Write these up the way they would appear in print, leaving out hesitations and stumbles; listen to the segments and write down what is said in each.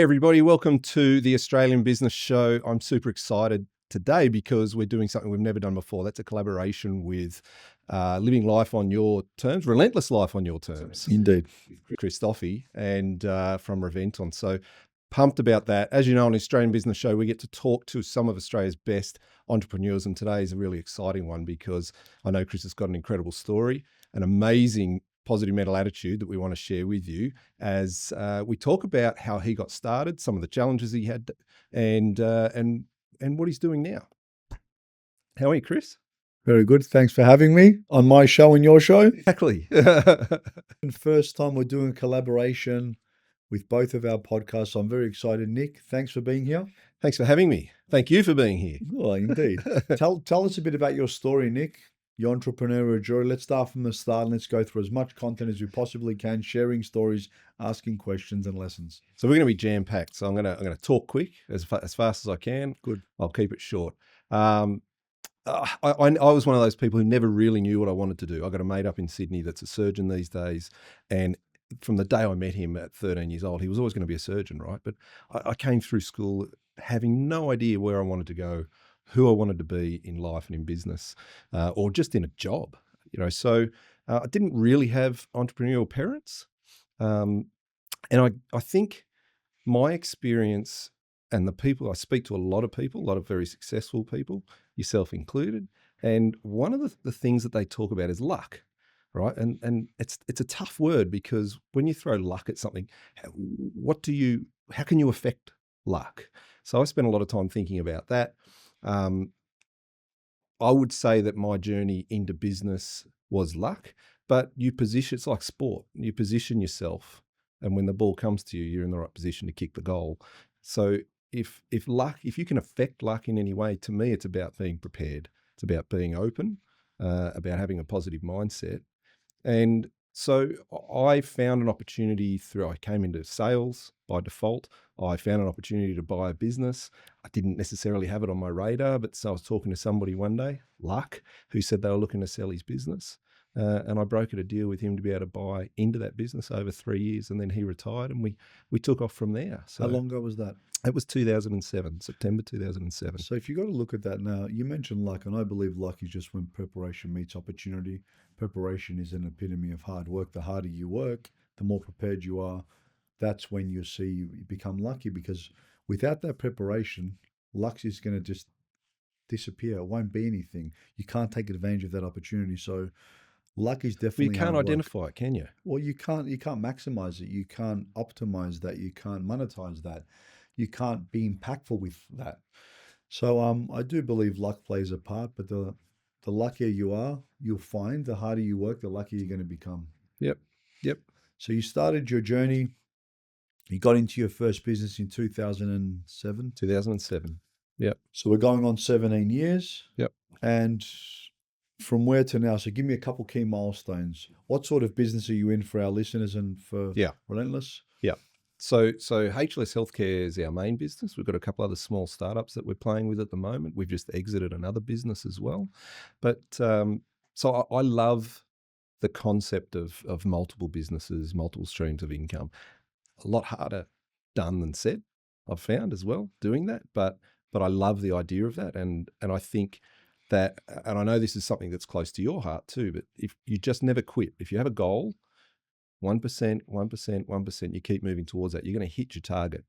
Hey everybody, welcome to the Australian Business Show. I'm super excited today because we're doing something we've never done before. That's a collaboration with Living Life on Your Terms, Relentless Life on Your Terms. Indeed. Christofi and from Reventon. So pumped about that. As you know, on the Australian Business Show, we get to talk to some of Australia's best entrepreneurs, and today is a really exciting one because I know Chris has got an incredible story, an amazing positive mental attitude that we want to share with you as we talk about how he got started, some of the challenges he had, and what he's doing now. How are you, Chris? Very good. Thanks for having me on my show and your show. Exactly. First time we're doing a collaboration with both of our podcasts. I'm very excited. Nick, thanks for being here. Thanks for having me. Thank you for being here. Oh, indeed. Tell us a bit about your story, Nick. Your entrepreneurial journey. Let's start from the start and let's go through as much content as we possibly can, sharing stories, asking questions and lessons. So we're going to be jam-packed. So I'm going to talk quick as fast as I can. Good. I'll keep it short. I was one of those people who never really knew what I wanted to do. I got a mate up in Sydney that's a surgeon these days, and from the day I met him at 13 years old, he was always going to be a surgeon, right? But I came through school having no idea where I wanted to go, who I wanted to be in life and in business, or just in a job, So I didn't really have entrepreneurial parents. And I think my experience and the people, I speak to a lot of very successful people, yourself included. And one of the things that they talk about is luck, right? And it's a tough word because when you throw luck at something, how can you affect luck? So I spent a lot of time thinking about that. I would say that my journey into business was luck, but it's like sport. You position yourself, and when the ball comes to you, you're in the right position to kick the goal. So if you can affect luck in any way, to me, it's about being prepared. It's about being open, about having a positive mindset. And so I found an opportunity I came into sales by default. I found an opportunity to buy a business. I didn't necessarily have it on my radar, but so I was talking to somebody one day, Luck, who said they were looking to sell his business. And I brokered a deal with him to be able to buy into that business over 3 years. And then he retired and we took off from there. So how long ago was that? It was 2007, September 2007. So if you got to look at that now, you mentioned luck, and I believe luck is just when preparation meets opportunity. Preparation is an epitome of hard work. The harder you work, the more prepared you are. That's when you become lucky, because without that preparation, luck is going to just disappear. It won't be anything. You can't take advantage of that opportunity. So luck is definitely you can't identify it, can you? Well, you can't maximize it. You can't optimize that. You can't monetize that. You can't be impactful with that. So I do believe luck plays a part, but the luckier you are, you'll find the harder you work, the luckier you're going to become. Yep. So you started your journey. You got into your first business in 2007? 2007. Yep. So we're going on 17 years. Yep. And from where to now? So give me a couple key milestones. What sort of business are you in for our listeners and for Relentless? Yeah. So HLS Healthcare is our main business. We've got a couple other small startups that we're playing with at the moment. We've just exited another business as well. But so I love the concept of multiple businesses, multiple streams of income. A lot harder done than said, I've found as well, doing that. But I love the idea of that. And I think that, and I know this is something that's close to your heart too, but if you just never quit, if you have a goal, 1%, 1%, you keep moving towards that, you're going to hit your target.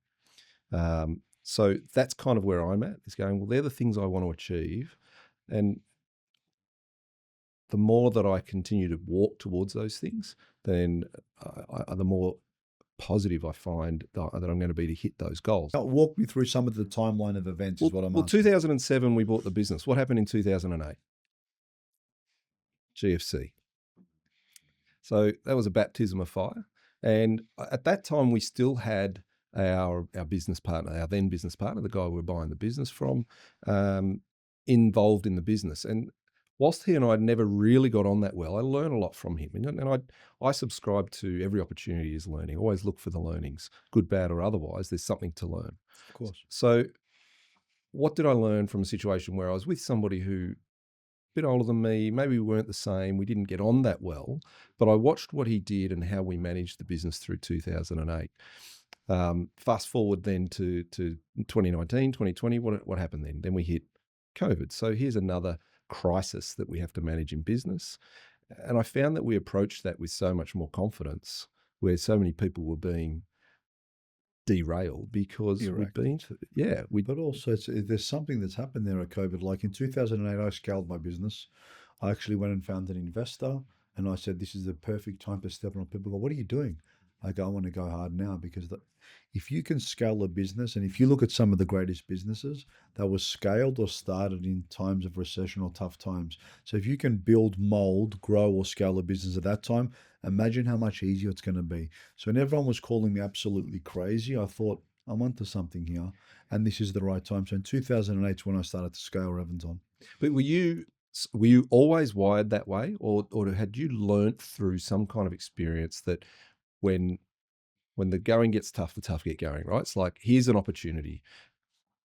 So that's kind of where I'm at, is going, well, they're the things I want to achieve. And the more that I continue to walk towards those things, then the more positive I find that I'm going to be to hit those goals. Walk me through some of the timeline of events is what I'm asking. 2007, we bought the business. What happened in 2008? GFC. So that was a baptism of fire. And at that time, we still had our business partner, our then business partner, the guy we were buying the business from, involved in the business. And whilst he and I never really got on that well, I learned a lot from him. And I subscribe to every opportunity is learning. Always look for the learnings, good, bad, or otherwise. There's something to learn. Of course. So what did I learn from a situation where I was with somebody who, a bit older than me, maybe we weren't the same, we didn't get on that well, but I watched what he did and how we managed the business through 2008. Fast forward then to 2019, 2020, what happened then? Then we hit COVID. So here's another crisis that we have to manage in business. And I found that we approached that with so much more confidence, where so many people were being derailed because we'd Correct. been to, yeah, we, But also, there's something that's happened there at COVID. Like in 2008, I scaled my business. I actually went and found an investor, and I said, "This is the perfect time to step on." People go, "What are you doing?" I go, "I want to go hard now because if you can scale a business, and if you look at some of the greatest businesses that were scaled or started in times of recession or tough times, so if you can build, mold, grow, or scale a business at that time, imagine how much easier it's going to be." So when everyone was calling me absolutely crazy, I thought, I'm onto something here, and this is the right time. So in 2008 is when I started to scale Reventon. but were you always wired that way, or had you learnt through some kind of experience that when when the going gets tough, the tough get going, right? It's like, here's an opportunity.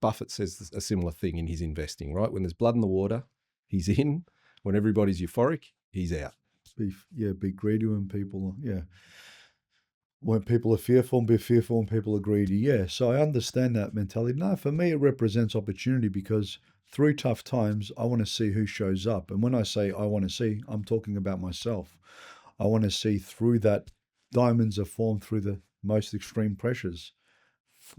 Buffett says a similar thing in his investing, right? When there's blood in the water, he's in. When everybody's euphoric, he's out. Be greedy when people, when people are fearful, and be fearful when people are greedy. Yeah, so I understand that mentality. No, for me, it represents opportunity because through tough times, I want to see who shows up. And when I say I want to see, I'm talking about myself. I want to see through that diamonds are formed through the most extreme pressures.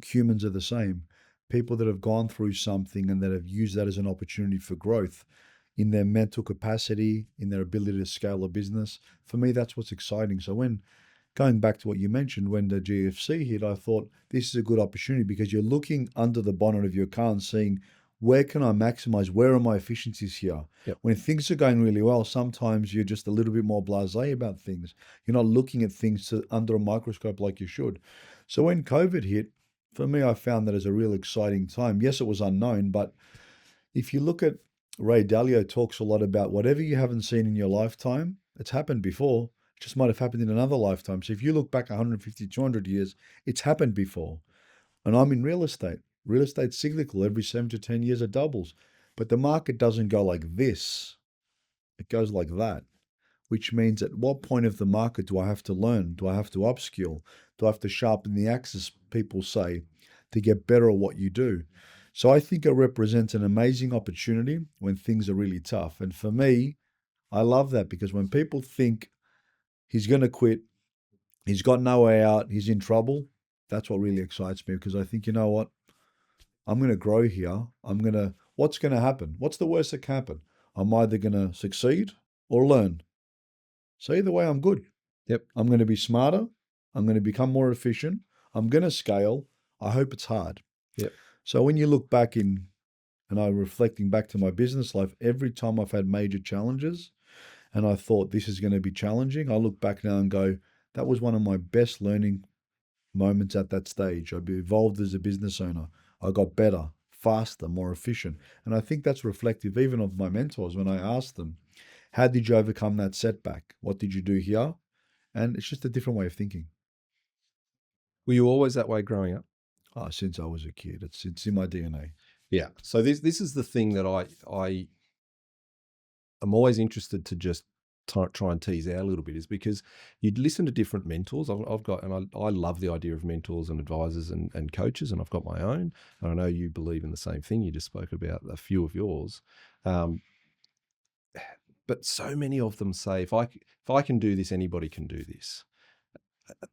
Humans are the same. People that have gone through something and that have used that as an opportunity for growth in their mental capacity, in their ability to scale a business. For me, that's what's exciting. So when going back to what you mentioned, when the GFC hit, I thought this is a good opportunity because you're looking under the bonnet of your car and seeing where can I maximize? Where are my efficiencies here? Yep. When things are going really well, sometimes you're just a little bit more blasé about things. You're not looking at things under a microscope like you should. So when COVID hit, for me, I found that as a real exciting time. Yes, it was unknown, but if you look at Ray Dalio talks a lot about whatever you haven't seen in your lifetime, it's happened before. It just might have happened in another lifetime. So if you look back 150, 200 years, it's happened before. And I'm in real estate. Real estate's cyclical. Every 7 to 10 years it doubles. But the market doesn't go like this. It goes like that, which means at what point of the market do I have to learn? Do I have to upskill? Do I have to sharpen the axis, people say, to get better at what you do? So I think it represents an amazing opportunity when things are really tough. And for me, I love that because when people think he's going to quit, he's got no way out, he's in trouble, that's what really excites me because I think, you know what? I'm going to grow here. What's going to happen? What's the worst that can happen? I'm either going to succeed or learn. So either way, I'm good. Yep. I'm going to be smarter. I'm going to become more efficient. I'm going to scale. I hope it's hard. Yep. So when you look back and I'm reflecting back to my business life, every time I've had major challenges and I thought this is going to be challenging, I look back now and go, that was one of my best learning moments at that stage. I've evolved as a business owner. I got better, faster, more efficient. And I think that's reflective even of my mentors when I asked them, how did you overcome that setback? What did you do here? And it's just a different way of thinking. Were you always that way growing up? Since I was a kid, it's in my DNA. Yeah. So this is the thing that I am always interested to just try and tease out a little bit, is because you'd listen to different mentors. I've got, and I love the idea of mentors and advisors and coaches, and I've got my own. And I know you believe in the same thing. You just spoke about a few of yours. But so many of them say, if I can do this, anybody can do this.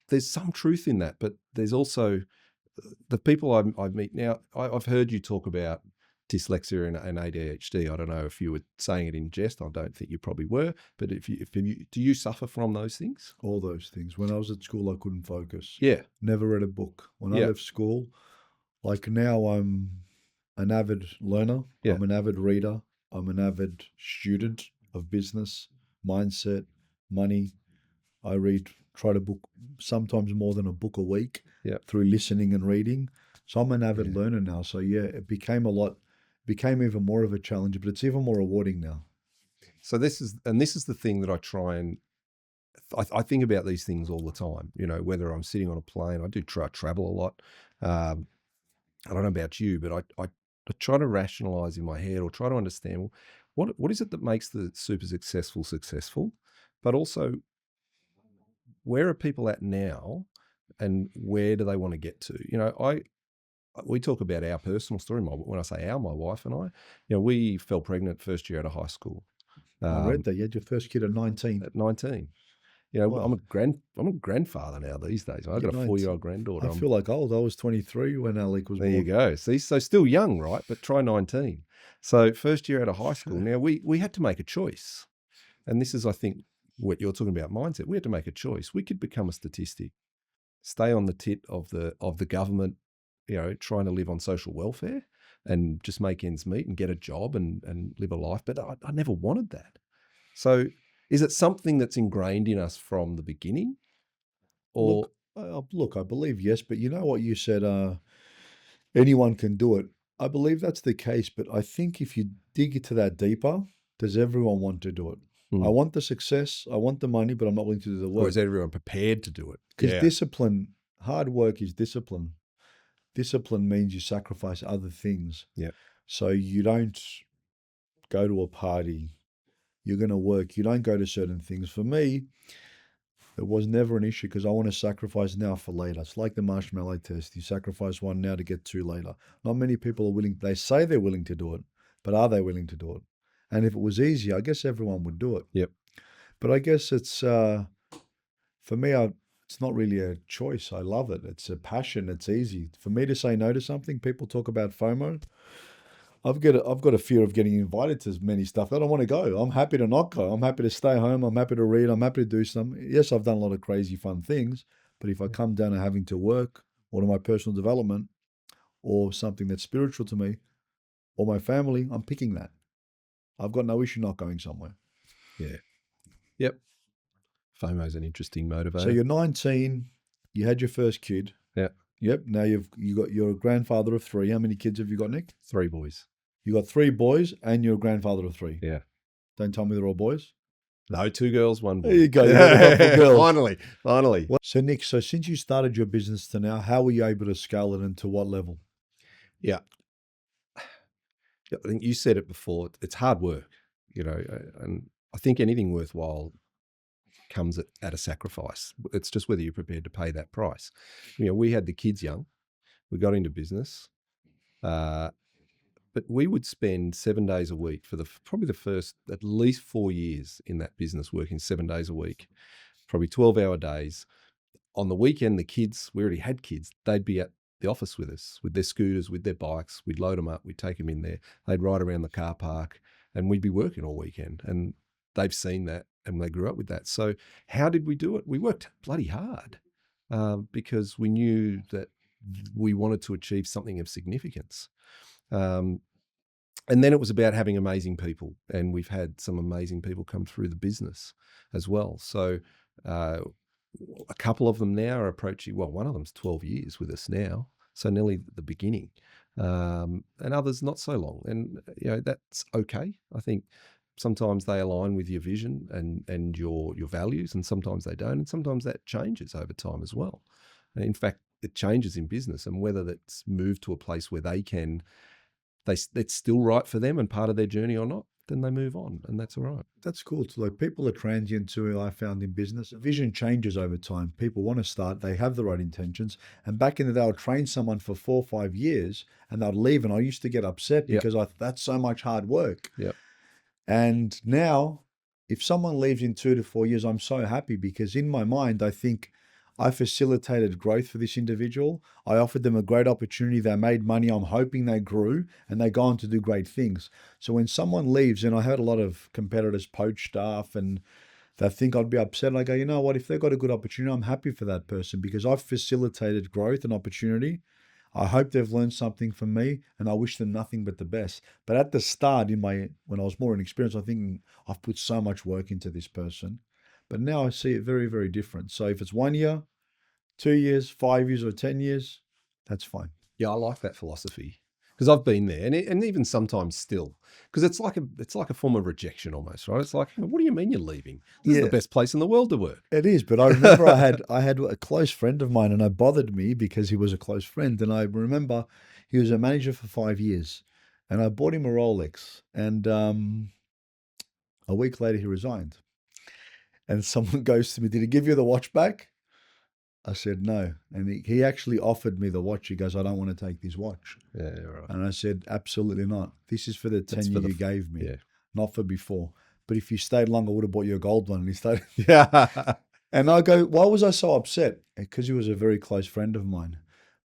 There's some truth in that, but there's also the people I meet now. I've heard you talk about dyslexia and ADHD. I don't know if you were saying it in jest. I don't think you probably were. But if you do you suffer from those things? All those things. When I was at school, I couldn't focus. Yeah. Never read a book. When I Yeah. left school, like now I'm an avid learner. Yeah. I'm an avid reader. I'm an avid student of business, mindset, money. I try to book sometimes more than a book a week Yeah. through listening and reading. So I'm an avid Yeah. learner now. So yeah, it became even more of a challenge, but it's even more rewarding now. So this is the thing that I try and I think about these things all the time. You know, whether I'm sitting on a plane, I do travel a lot. I don't know about you, but I try to rationalize in my head or try to understand, well, what is it that makes the super successful, but also where are people at now and where do they want to get to? We talk about our personal story. When I say our, my wife and I, we fell pregnant first year out of high school. I read that you had your first kid at 19. At 19. Wow. I'm a grandfather now these days. I've You're got a 4-year-old 19. granddaughter. I feel like old. I was 23 when Alec was There you born. go. See, so still young, right? But try 19. So first year out of high school. Now we had to make a choice. And this is, I think, what you're talking about, mindset. We had to make a choice. We could become a statistic, stay on the tit of the government, trying to live on social welfare and just make ends meet and get a job and live a life. But I never wanted that. So is it something that's ingrained in us from the beginning? Or Look, I believe yes, but you know what you said, anyone can do it. I believe that's the case, but I think if you dig into that deeper, does everyone want to do it? I want the success, I want the money, but I'm not willing to do the or work. is everyone prepared to do it? Because discipline, hard work is discipline. Discipline means you sacrifice other things. Yeah. So you don't go to a party. You're going to work. You don't go to certain things. For me, it was never an issue because I want to sacrifice now for later. It's like the marshmallow test. You sacrifice one now to get two later. Not many people are willing. They say they're willing to do it, but are they willing to do it? And if it was easy, I guess everyone would do it. Yep. But I guess it's, for me, it's not really a choice. I love it. It's a passion. It's easy. For me to say no to something, people talk about FOMO. I've got a fear of getting invited to many stuff. I don't want to go. I'm happy to not go. I'm happy to stay home. I'm happy to read. I'm happy to do some. Yes, I've done a lot of crazy fun things, but if I come down to having to work or to my personal development or something that's spiritual to me or my family, I'm picking that. I've got no issue not going somewhere. Yeah. Yep. FOMO is an interesting motivator. So you're 19. You had your first kid. Yeah. Yep. Now you're a grandfather of 3. How many kids have you got, Nick? 3 boys. You got 3 boys and you're a grandfather of 3. Yeah. Don't tell me they're all boys. No, 2 girls, 1 boy. There you go. You got a couple of girls. Finally. So Nick, since you started your business to now, how were you able to scale it and to what level? Yeah. I think you said it before. It's hard work, and I think anything worthwhile comes at a sacrifice. It's just whether you're prepared to pay that price. We had the kids young. We got into business. But we would spend 7 days a week for probably the first at least 4 years in that business, working 7 days a week, probably 12-hour days. On the weekend, the kids, we already had kids, they'd be at the office with us, with their scooters, with their bikes. We'd load them up, we'd take them in there. They'd ride around the car park and we'd be working all weekend. And they've seen that and they grew up with that. So how did we do it? We worked bloody hard because we knew that we wanted to achieve something of significance. And then it was about having amazing people, and we've had some amazing people come through the business as well. So a couple of them now are approaching, one of them's 12 years with us now, so nearly the beginning, and others not so long. And that's okay. I think sometimes they align with your vision and your values, and sometimes they don't, and sometimes that changes over time as well. And in fact, it changes in business, and whether that's moved to a place where it's still right for them and part of their journey or not, then they move on, and that's all right. That's cool. So like people are transient too, I found in business. Vision changes over time. People want to start, they have the right intentions. And back in the day, I would train someone for 4 or 5 years and they'd leave. And I used to get upset because that's so much hard work. Yep. And now if someone leaves in 2 to 4 years, I'm so happy because in my mind, I think I facilitated growth for this individual. I offered them a great opportunity. They made money. I'm hoping they grew and they go on to do great things. So when someone leaves, and I heard a lot of competitors poach staff and they think I'd be upset. And I go, you know what? If they've got a good opportunity, I'm happy for that person because I've facilitated growth and opportunity. I hope they've learned something from me and I wish them nothing but the best. But at the start when I was more inexperienced, I think I've put so much work into this person. But now I see it very, very different. So if it's 1 year, 2 years, 5 years, or 10 years, that's fine. Yeah, I like that philosophy because I've been there, and even sometimes still, because it's like a form of rejection almost, right? It's like, what do you mean you're leaving? This is the best place in the world to work. It is, but I remember I had a close friend of mine, and it bothered me because he was a close friend, and I remember he was a manager for 5 years, and I bought him a Rolex, and a week later he resigned, and someone goes to me, "Did he give you the watch back?" I said no. And he actually offered me the watch. He goes, I don't want to take this watch. Yeah, right. And I said, absolutely not. This is for the That's tenure for the you gave me, yeah. not for before. But if you stayed long, I would have bought you a gold one. And he stayed. Yeah. And I go, why was I so upset? Because he was a very close friend of mine.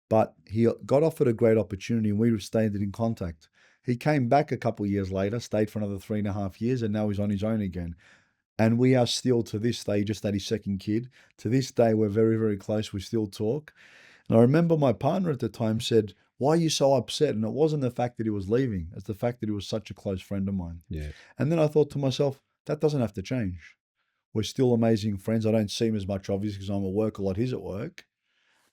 But he got offered a great opportunity and we stayed in contact. He came back a couple of years later, stayed for another 3.5 years, and now he's on his own again. And we are still to this day, just had his second kid. To this day, we're very, very close. We still talk. And I remember my partner at the time said, why are you so upset? And it wasn't the fact that he was leaving, it's the fact that he was such a close friend of mine. Yeah. And then I thought to myself, that doesn't have to change. We're still amazing friends. I don't see him as much, obviously, because I'm at work a lot, he's at work.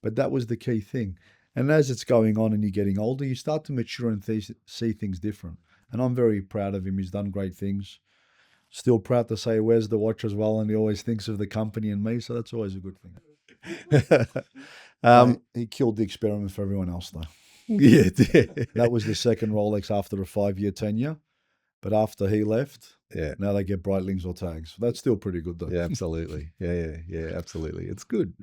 But that was the key thing. And as it's going on and you're getting older, you start to mature and see things different. And I'm very proud of him. He's done great things. Still proud to say he wears the watch as well, and he always thinks of the company and me. So that's always a good thing. He killed the experiment for everyone else, though. Yeah. That was the second Rolex after a 5-year tenure. But after he left, Yeah. now they get Breitlings or tags. That's still pretty good, though. Yeah, absolutely. Yeah, absolutely. It's good.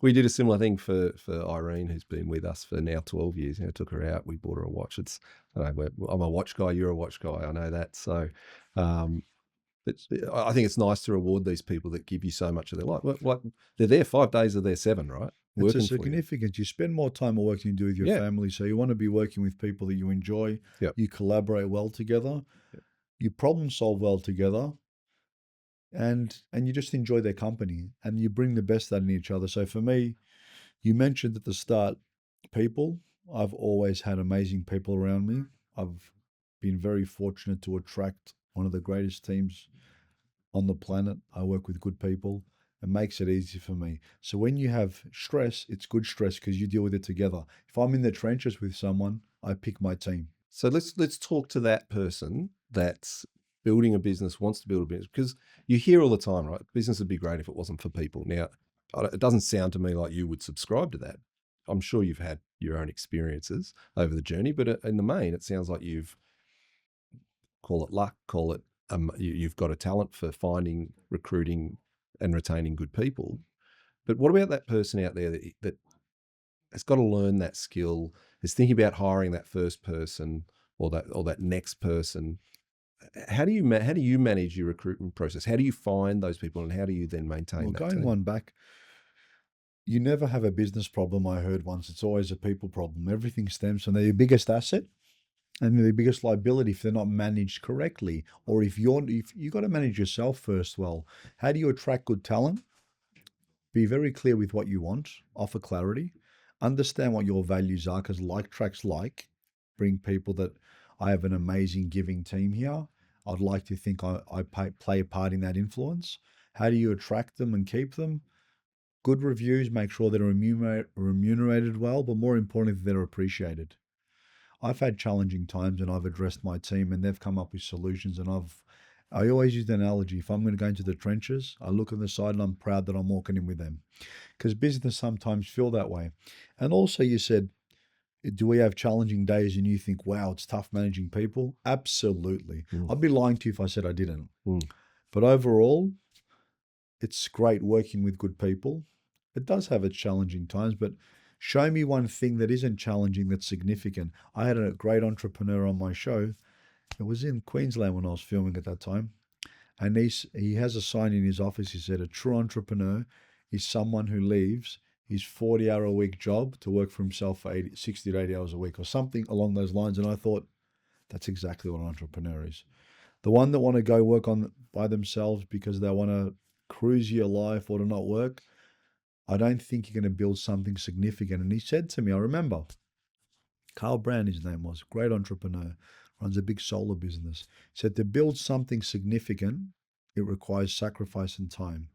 We did a similar thing for Irene, who's been with us for now 12 years. Took her out. We bought her a watch. It's, I know, I'm a watch guy. You're a watch guy. I know that. So, I think it's nice to reward these people that give you so much of their life. What they're there 5 days of their 7, right? It's Working a significant. You spend more time at work than you do with your family. So you want to be working with people that you enjoy. Yep. You collaborate well together. Yep. You problem solve well together. And you just enjoy their company and you bring the best out in each other. So for me, you mentioned at the start, people. I've always had amazing people around me. I've been very fortunate to attract one of the greatest teams on the planet. I work with good people. It makes it easy for me. So when you have stress, it's good stress because you deal with it together. If I'm in the trenches with someone, I pick my team. So let's talk to that person that's building a business, wants to build a business, because you hear all the time, right? Business would be great if it wasn't for people. Now, it doesn't sound to me like you would subscribe to that. I'm sure you've had your own experiences over the journey, but in the main, it sounds like call it luck, call it you've got a talent for finding, recruiting, and retaining good people. But what about that person out there that has got to learn that skill, is thinking about hiring that first person or that next person? How do you manage your recruitment process? How do you find those people, and how do you then maintain that Going team? one back, you never have a business problem, I heard once. It's always a people problem. Everything stems from their biggest asset and the biggest liability if they're not managed correctly, or if you got to manage yourself first. Well, how do you attract good talent? Be very clear with what you want, offer clarity, understand what your values are, because like attracts like. Bring people that I have an amazing giving team here. I'd like to think I play a part in that influence. How do you attract them and keep them? Good reviews, make sure they're remunerated well, but more importantly, they're appreciated. I've had challenging times and I've addressed my team and they've come up with solutions. And I always use the analogy, if I'm going to go into the trenches, I look on the side and I'm proud that I'm walking in with them, because business sometimes feel that way. And also you said, do we have challenging days and you think, wow, it's tough managing people? Absolutely. I'd be lying to you if I said I didn't. But overall, it's great working with good people. It does have its challenging times, but show me one thing that isn't challenging that's significant. I had a great entrepreneur on my show. It was in Queensland when I was filming at that time. And he has a sign in his office. He said, a true entrepreneur is someone who leaves his 40-hour-a-week job to work for himself for 60 to 80 hours a week or something along those lines. And I thought, that's exactly what an entrepreneur is. The one that want to go work on by themselves because they want to cruise your life or to not work, I don't think you're going to build something significant. And he said to me, I remember, Carl Brand, his name was, great entrepreneur, runs a big solar business. He said, to build something significant, it requires sacrifice and time.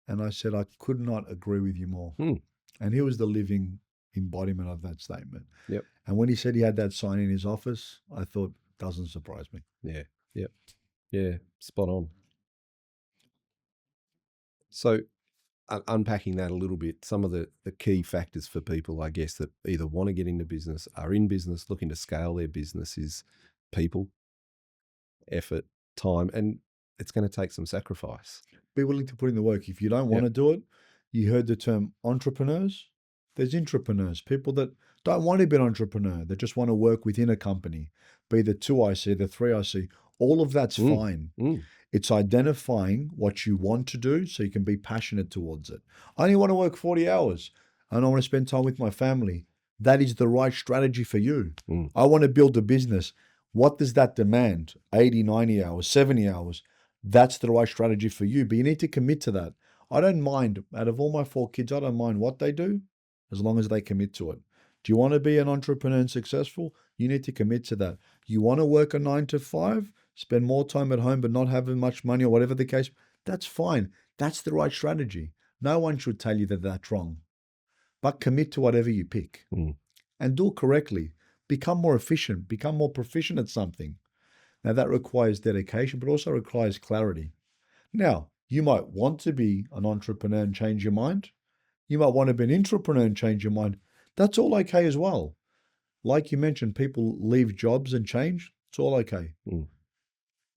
And I said, I could not agree with you more. And he was the living embodiment of that statement. Yep. And when he said he had that sign in his office, I thought, doesn't surprise me. Yeah. Yep. Yeah. Spot on. So unpacking that a little bit, some of the key factors for people, I guess, that either want to get into business, are in business, looking to scale their business, is people, effort, time, and it's going to take some sacrifice. Be willing to put in the work. If you don't want to do it, You heard the term entrepreneurs? There's intrapreneurs, people that don't want to be an entrepreneur. They just want to work within a company, be the 2IC, the 3IC. All of that's Mm, fine. mm, It's identifying what you want to do so you can be passionate towards it. I only want to work 40 hours and I want to spend time with my family. That is the right strategy for you. mm, I want to build a business. What does that demand? 80, 90 hours, 70 hours. That's the right strategy for you, but you need to commit to that. I don't mind, out of all my 4 kids, I don't mind what they do as long as they commit to it. Do you want to be an entrepreneur and successful? You need to commit to that. You want to work a 9 to 5, spend more time at home but not having much money or whatever the case, that's fine. That's the right strategy. No one should tell you that that's wrong. But commit to whatever you pick mm. and do it correctly. Become more efficient, become more proficient at something. Now, that requires dedication, but also requires clarity. Now, you might want to be an entrepreneur and change your mind. You might want to be an intrapreneur and change your mind. That's all okay as well. Like you mentioned, people leave jobs and change. It's all okay. Mm.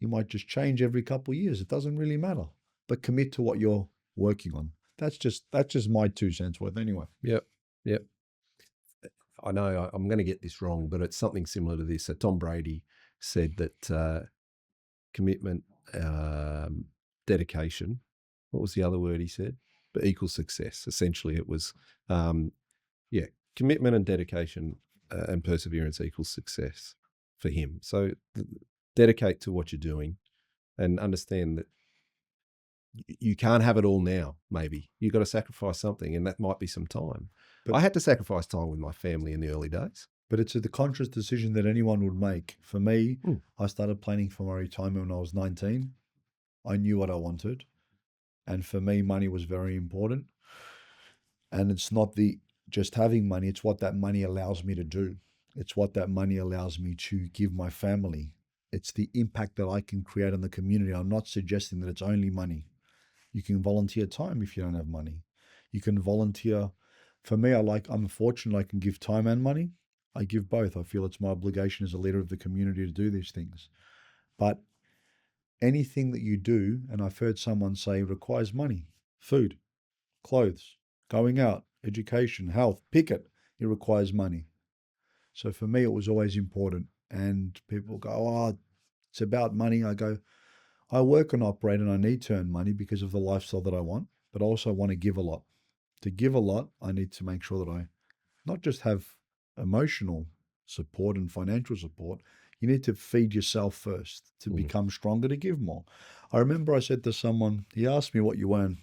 You might just change every couple of years. It doesn't really matter. But commit to what you're working on. That's just my 2 cents worth anyway. Yep. Yep. I know I'm going to get this wrong, but it's something similar to this. So Tom Brady said that commitment, dedication, what was the other word he said? But equals success. Essentially, it was, yeah, commitment and dedication and perseverance equals success for him. So dedicate to what you're doing and understand that you can't have it all now. Maybe you've got to sacrifice something, and that might be some time. But I had to sacrifice time with my family in the early days. but it's the conscious decision that anyone would make. For me, Mm. I started planning for my retirement when I was 19. I knew what I wanted. And for me, money was very important. And it's not the just having money, it's what that money allows me to do. It's what that money allows me to give my family. It's the impact that I can create on the community. I'm not suggesting that it's only money. You can volunteer time if you don't have money. You can volunteer. For me, I'm fortunate I can give time and money. I give both. I feel it's my obligation as a leader of the community to do these things. But anything that you do, and I've heard someone say, requires money, food, clothes, going out, education, health, pick it. It requires money. So for me, it was always important. And people go, oh, it's about money. I go, I work and operate and I need to earn money because of the lifestyle that I want, but I also want to give a lot. To give a lot, I need to make sure that I not just have emotional support and financial support. You need to feed yourself first to become stronger to give more. I remember I said to someone, he asked me what you earn,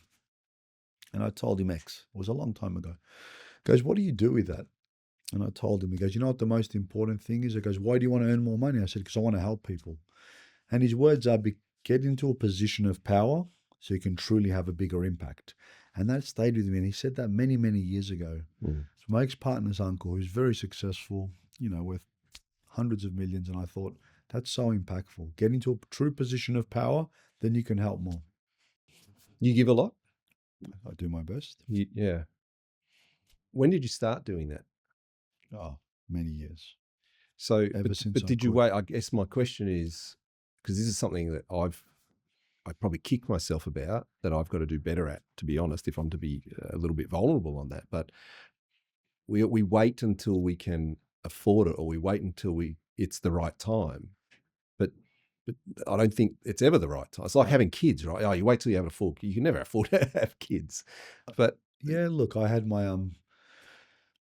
and I told him X. It was a long time ago. He goes, what do you do with that? And I told him, he goes, you know what the most important thing is? He goes, why do you want to earn more money? I said, because I want to help people. And his words are, get into a position of power so you can truly have a bigger impact. And that stayed with me. And he said that many, many years ago. Mm. So my ex-partner's uncle, who's very successful, worth hundreds of millions. And I thought, that's so impactful. Get into a true position of power, then you can help more. You give a lot? I do my best. Yeah. When did you start doing that? Oh, many years. So, Ever since I did you could. wait? I guess my question is, because this is something that I probably kick myself about that I've got to do better at, to be honest, if I'm to be a little bit vulnerable on that. But we wait until we can afford it, or we wait until it's the right time. But I don't think it's ever the right time. It's like having kids, right? Oh, you wait till you have you can never afford to have kids. But Yeah, look, I had my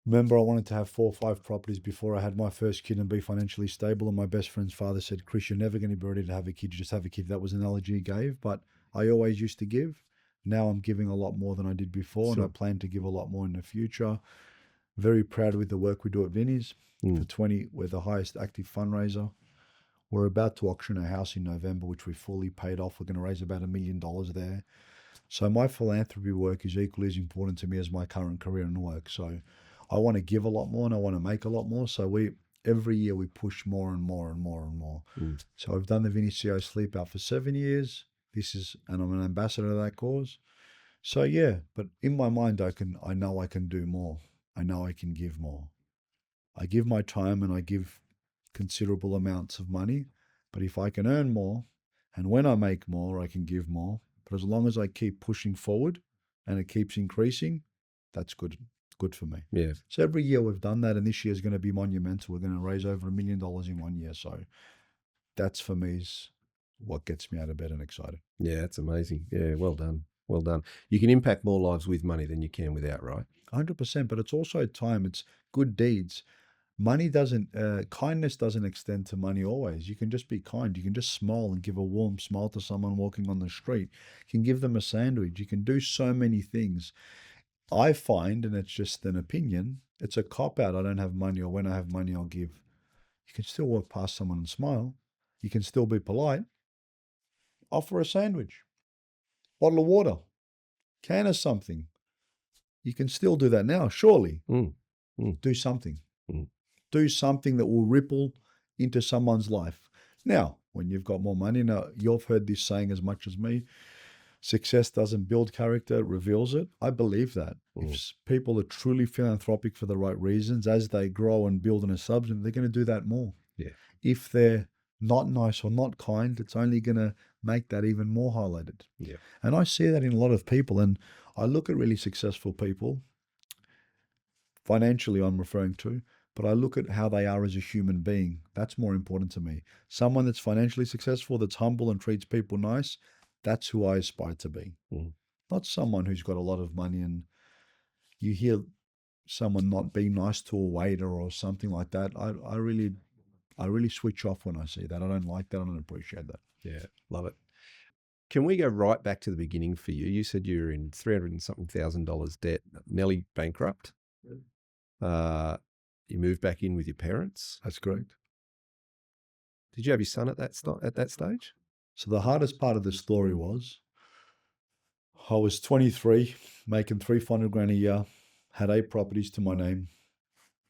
remember I wanted to have 4 or 5 properties before I had my first kid and be financially stable. And my best friend's father said, Chris, you're never going to be ready to have a kid. You just have a kid. That was an analogy he gave. But I always used to give. Now I'm giving a lot more than I did before. Sure. And I plan to give a lot more in the future. Very proud with the work we do at Vinnie's. For 20, we're the highest active fundraiser. We're about to auction a house in November, which we fully paid off. We're going to raise about $1 million there. So my philanthropy work is equally as important to me as my current career and work. So I want to give a lot more and I want to make a lot more. So every year we push more and more and more and more. So I've done the Vinnie CEO Sleep Out for 7 years. And I'm an ambassador to that cause. So yeah, but in my mind, I know I can do more. I know I can give more. I give my time and I give considerable amounts of money. But if I can earn more and when I make more, I can give more. But as long as I keep pushing forward, and it keeps increasing, that's good for me. Yeah. So every year we've done that, and this year is going to be monumental. We're going to raise over $1 million in 1 year. So that's for me is what gets me out of bed and excited. Yeah, that's amazing. Yeah, well done. Well done. You can impact more lives with money than you can without, right? 100%, but it's also time. It's good deeds. Money doesn't, kindness doesn't extend to money always. You can just be kind. You can just smile and give a warm smile to someone walking on the street. You can give them a sandwich. You can do so many things. I find, and it's just an opinion, it's a cop out. I don't have money, or when I have money, I'll give. You can still walk past someone and smile. You can still be polite. Offer a sandwich, bottle of water, can of something. You can still do that now, surely. Do something. Do something that will ripple into someone's life. Now, when you've got more money, now you've heard this saying as much as me, success doesn't build character, it reveals it. I believe that. If people are truly philanthropic for the right reasons, as they grow and build in a substance, they're going to do that more. Yeah. If they're not nice or not kind, it's only going to make that even more highlighted. Yeah. And I see that in a lot of people. And I look at really successful people, financially I'm referring to, but I look at how they are as a human being. That's more important to me. Someone that's financially successful, that's humble and treats people nice, that's who I aspire to be. Not someone who's got a lot of money and you hear someone not being nice to a waiter or something like that. I really switch off when I see that. I don't like that. I don't appreciate that. Yeah, love it. Can we go right back to the beginning for you? You said you were in $300 and something thousand debt, nearly bankrupt. You moved back in with your parents. That's correct. Did you have your son at that stage? So the hardest part of the story was I was 23, making $300,000 a year, had 8 properties to my name,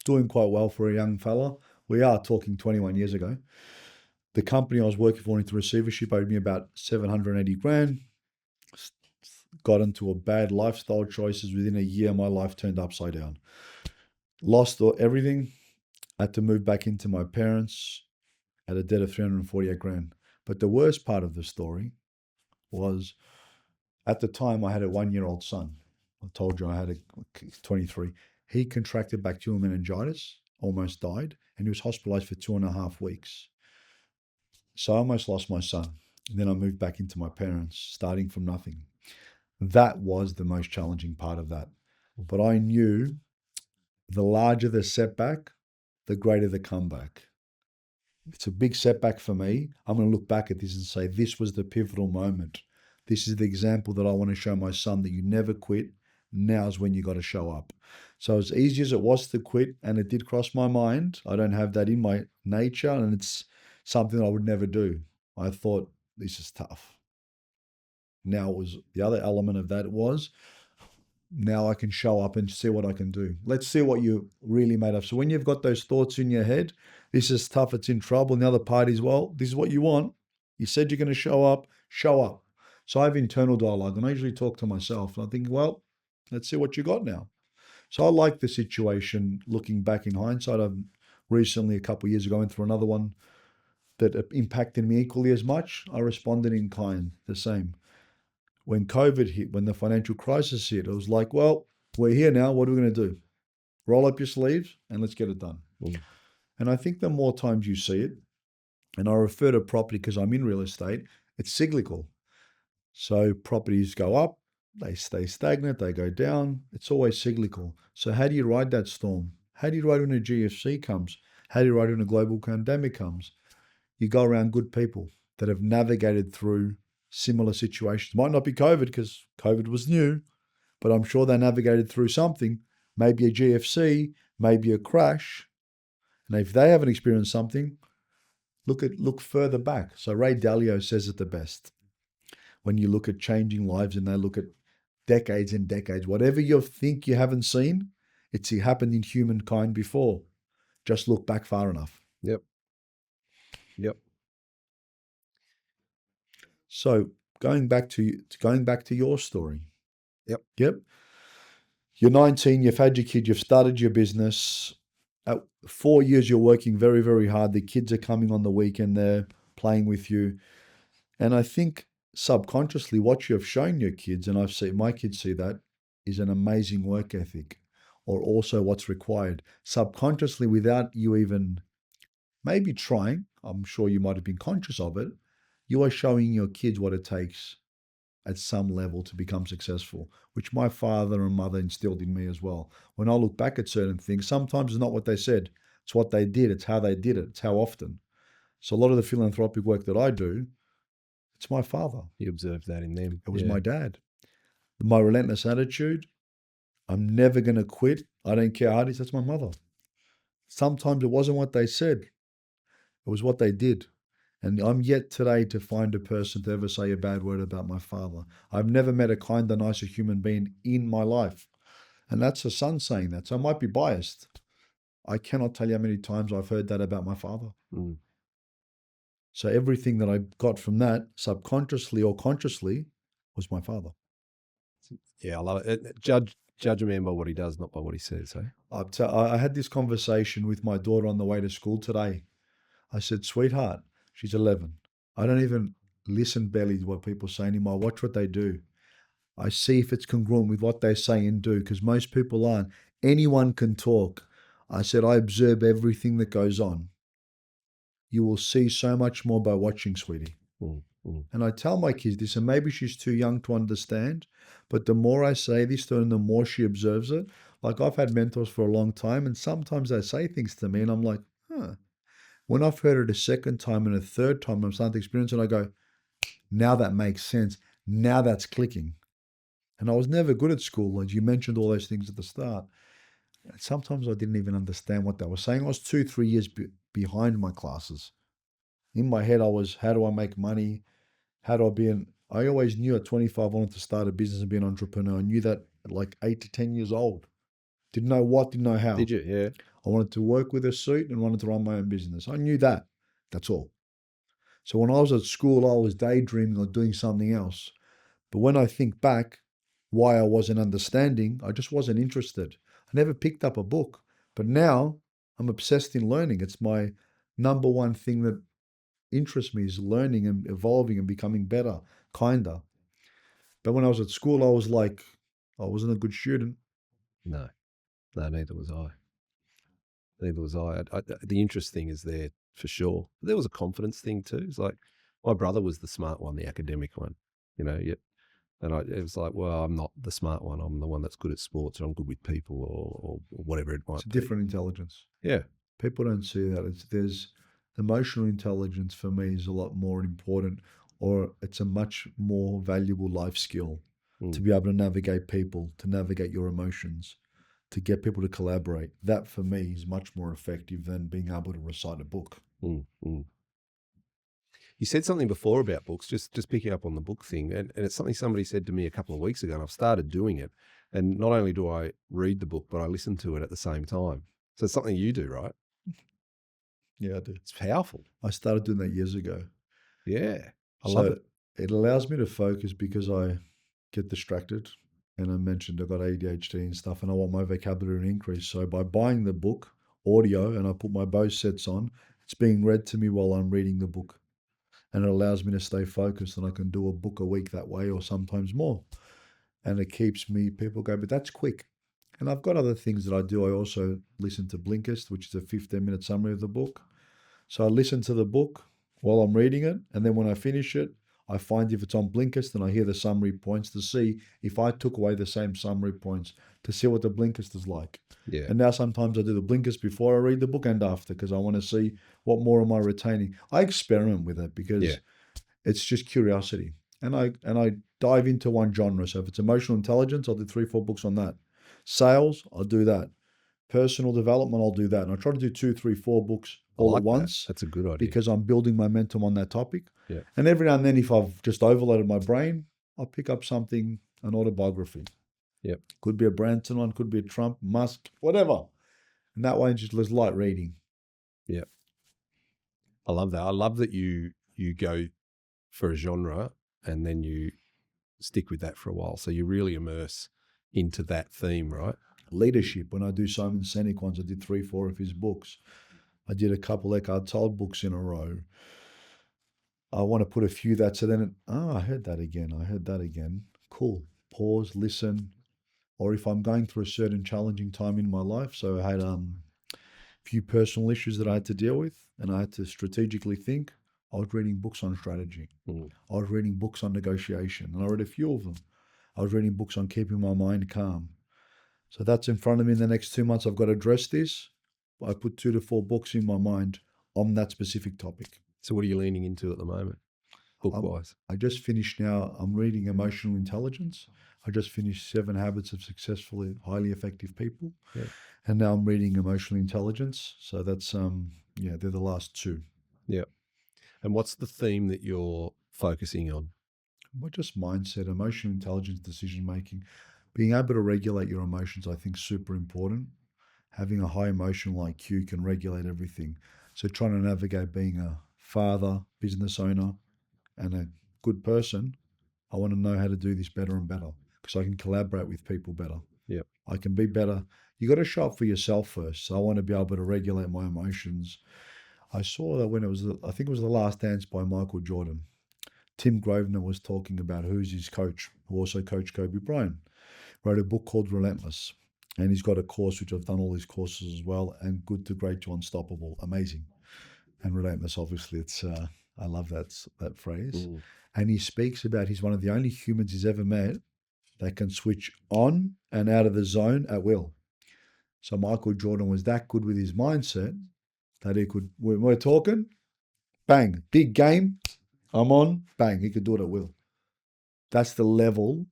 doing quite well for a young fella. We are talking 21 years ago. The company I was working for into receivership owed me about $780,000. Got into a bad lifestyle choices. Within a year, my life turned upside down. Lost everything. Had to move back into my parents at a debt of $348,000. But the worst part of the story was at the time I had a 1-year-old son. I told you I had a 23. He contracted bacterial meningitis, almost died, and he was hospitalized for 2.5 weeks. So I almost lost my son. And then I moved back into my parents, starting from nothing. That was the most challenging part of that. But I knew the larger the setback, the greater the comeback. It's a big setback for me. I'm going to look back at this and say, this was the pivotal moment. This is the example that I want to show my son, that you never quit. Now's when you got to show up. So as easy as it was to quit, and it did cross my mind, I don't have that in my nature, and it's something I would never do. I thought, this is tough. Now it was the other element of that was, now I can show up and see what I can do. Let's see what you really made of. So when you've got those thoughts in your head, this is tough, it's in trouble, and the other party's, well, this is what you want. You said you're going to show up, show up. So I have internal dialogue, and I usually talk to myself, and I think, well, let's see what you got now. So I like the situation looking back in hindsight. I've recently, a couple of years ago, went through another one that impacted me equally as much. I responded in kind, the same. When COVID hit, when the financial crisis hit, it was like, well, we're here now. What are we going to do? Roll up your sleeves and let's get it done. And I think the more times you see it, and I refer to property because I'm in real estate, it's cyclical. So properties go up, they stay stagnant, they go down. It's always cyclical. So how do you ride that storm? How do you ride when a GFC comes? How do you ride when a global pandemic comes? You go around good people that have navigated through similar situations. Might not be COVID because COVID was new, but I'm sure they navigated through something, maybe a GFC, maybe a crash. And if they haven't experienced something, look further back. So Ray Dalio says it the best. When you look at changing lives and they look at decades and decades, whatever you think you haven't seen, it's happened in humankind before. Just look back far enough. Yep. So going back to your story. Yep. You're 19, you've had your kid, you've started your business. At 4 years, you're working very, very hard. The kids are coming on the weekend, they're playing with you. And I think subconsciously what you have shown your kids, and I've seen my kids see that, is an amazing work ethic, or also what's required. Subconsciously, without you even maybe trying, I'm sure you might have been conscious of it, you are showing your kids what it takes at some level to become successful, which my father and mother instilled in me as well. When I look back at certain things, sometimes it's not what they said, it's what they did, it's how they did it, it's how often. So a lot of the philanthropic work that I do, it's my father. You observed that in them. It was Yeah. my dad. My relentless attitude, I'm never going to quit. I don't care how it is. That's my mother. Sometimes it wasn't what they said, it was what they did. And I'm yet today to find a person to ever say a bad word about my father. I've never met a kinder, nicer human being in my life. And that's a son saying that. So I might be biased. I cannot tell you how many times I've heard that about my father. Mm. So everything that I got from that, subconsciously or consciously, was my father. Yeah, I love it. Judge a man by what he does, not by what he says. Eh? I had this conversation with my daughter on the way to school today. I said, sweetheart, she's 11. I don't even listen barely to what people say anymore. I watch what they do. I see if it's congruent with what they say and do, because most people aren't. Anyone can talk. I said, I observe everything that goes on. You will see so much more by watching, sweetie. And I tell my kids this, and maybe she's too young to understand, but the more I say this to her and the more she observes it, like I've had mentors for a long time, and sometimes they say things to me, and I'm like, huh. When I've heard it a second time and a third time, I'm starting to experience it, and I go, now that makes sense. Now that's clicking. And I was never good at school, as you mentioned all those things at the start. And sometimes I didn't even understand what they were saying. I was 2-3 years behind my classes. In my head, I was, how do I make money? How do I be an... I always knew at 25 I wanted to start a business and be an entrepreneur. I knew that at like 8 to 10 years old. Didn't know what, didn't know how. Did you? Yeah. I wanted to work with a suit and wanted to run my own business. I knew that. That's all. So when I was at school, I was daydreaming or doing something else. But when I think back, why I wasn't understanding, I just wasn't interested. I never picked up a book. But now I'm obsessed in learning. It's my number one thing that interests me, is learning and evolving and becoming better, kinder. But when I was at school, I was like, I wasn't a good student. No, neither was I. Neither was I. The interest thing is there for sure. There was a confidence thing too. It's like my brother was the smart one, the academic one, Yet, and it was like, well, I'm not the smart one. I'm the one that's good at sports, or I'm good with people, or whatever it might It's a be. different intelligence. Yeah. People don't see that. There's emotional intelligence for me is a lot more important, or it's a much more valuable life skill to be able to navigate people, to navigate your emotions, to get people to collaborate. That for me is much more effective than being able to recite a book. You said something before about books, just picking up on the book thing, and it's something somebody said to me a couple of weeks ago, and I've started doing it. And not only do I read the book, but I listen to it at the same time. So it's something you do, right? Yeah, I do. It's powerful. I started doing that years ago. Yeah, I love it. It allows me to focus because I get distracted. And I mentioned I've got ADHD and stuff, and I want my vocabulary to increase. So by buying the book, audio, and I put my Bose sets on, it's being read to me while I'm reading the book. And it allows me to stay focused, and I can do a book a week that way, or sometimes more. And it keeps me, people go, but that's quick. And I've got other things that I do. I also listen to Blinkist, which is a 15-minute summary of the book. So I listen to the book while I'm reading it. And then when I finish it, I find if it's on Blinkist and I hear the summary points to see if I took away the same summary points, to see what the Blinkist is like. Yeah. And now sometimes I do the Blinkist before I read the book and after, because I want to see what more am I retaining. I experiment with it because it's just curiosity. And I dive into one genre. So if it's emotional intelligence, I'll do 3-4 books on that. Sales, I'll do that. Personal development, I'll do that. And I try to do 2, 3, 4 books all at once. That's a good idea. Because I'm building momentum on that topic. Yeah. And every now and then, if I've just overloaded my brain, I'll pick up something, an autobiography. Yep. Could be a Branson one, could be a Trump, Musk, whatever. And that way, it's just light reading. Yeah. I love that. I love that you go for a genre and then you stick with that for a while. So you really immerse into that theme, right? Leadership. When I do Simon Sinek ones, I did 3, 4 of his books. I did a couple Eckhart Tolle books in a row. I want to put a few that, so then, I heard that again. I heard that again. Cool. Pause, listen. Or if I'm going through a certain challenging time in my life, so I had a few personal issues that I had to deal with, and I had to strategically think. I was reading books on strategy. Mm. I was reading books on negotiation, and I read a few of them. I was reading books on keeping my mind calm. So that's in front of me in the next 2 months. I've got to address this. I put 2 to 4 books in my mind on that specific topic. So what are you leaning into at the moment, Um, book-wise? I just finished now, I'm reading Emotional Intelligence. I just finished 7 Habits of Successful, Highly Effective People. Yeah. And now I'm reading Emotional Intelligence. So that's, they're the last two. Yeah. And what's the theme that you're focusing on? But just mindset, emotional intelligence, decision making. Being able to regulate your emotions, I think, is super important. Having a high emotional IQ can regulate everything. So trying to navigate being a father, business owner, and a good person, I want to know how to do this better and better because I can collaborate with people better. Yeah. I can be better. You got to show up for yourself first. So I want to be able to regulate my emotions. I saw that when I think it was The Last Dance by Michael Jordan. Tim Grosvenor was talking about who's his coach, who also coached Kobe Bryant. Wrote a book called Relentless. And he's got a course, which I've done all his courses as well, and Good to Great to Unstoppable. Amazing. And Relentless, obviously, I love that phrase. Mm. And he speaks about he's one of the only humans he's ever met that can switch on and out of the zone at will. So Michael Jordan was that good with his mindset that he could, when we're talking, bang, big game, I'm on, bang, he could do it at will. That's the level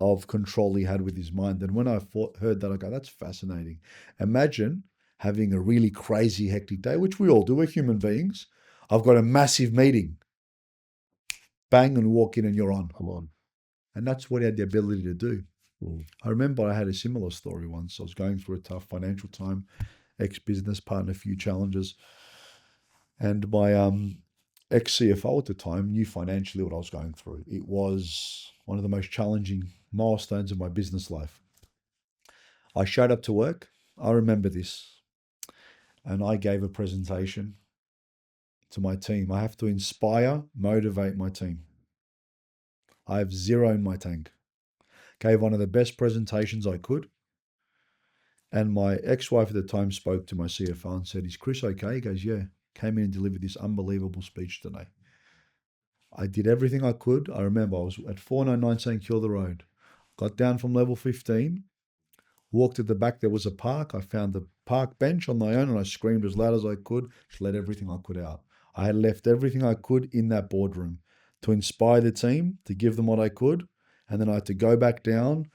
of control he had with his mind. And when I heard that, I go, that's fascinating. Imagine having a really crazy, hectic day, which we all do, we're human beings. I've got a massive meeting. Bang, and walk in and you're on. I'm on. And that's what he had the ability to do. Mm. I remember I had a similar story once. I was going through a tough financial time, ex-business partner, a few challenges. And my ex-CFO at the time knew financially what I was going through. It was one of the most challenging milestones of my business life. I showed up to work. I remember this. And I gave a presentation to my team. I have to inspire, motivate my team. I have zero in my tank. Gave one of the best presentations I could. And my ex-wife at the time spoke to my CFO and said, is Chris okay? He goes, yeah. Came in and delivered this unbelievable speech today. I did everything I could. I remember I was at 499 St Kilda Road. Got down from level 15, walked at the back. There was a park. I found the park bench on my own and I screamed as loud as I could. Just let everything I could out. I had left everything I could in that boardroom to inspire the team, to give them what I could. And then I had to go back down,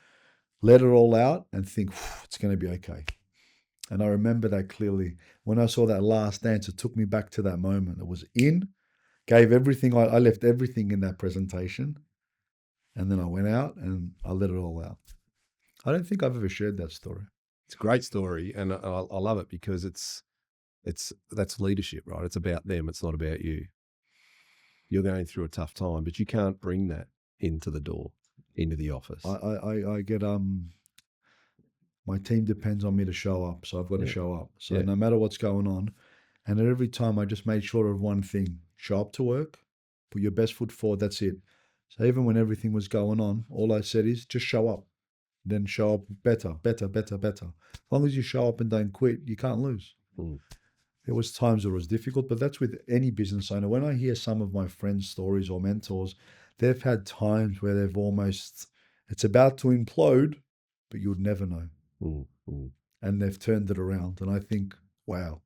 let it all out and think, it's going to be okay. And I remember that clearly. When I saw that last dance, it took me back to that moment. It was gave everything. I left everything in that presentation. And then I went out and I let it all out. I don't think I've ever shared that story. It's a great story, and I love it because that's leadership, right? It's about them. It's not about you. You're going through a tough time, but you can't bring that into the door, into the office. I get my team depends on me to show up, so I've got to show up. So no matter what's going on, and at every time I just made sure of one thing: show up to work, put your best foot forward. That's it. So even when everything was going on, all I said is just show up. Then show up better. As long as you show up and don't quit, you can't lose. Mm. There was times where it was difficult, but that's with any business owner. When I hear some of my friends' stories or mentors, they've had times where it's about to implode, but you would never know. And they've turned it around. And I think, wow,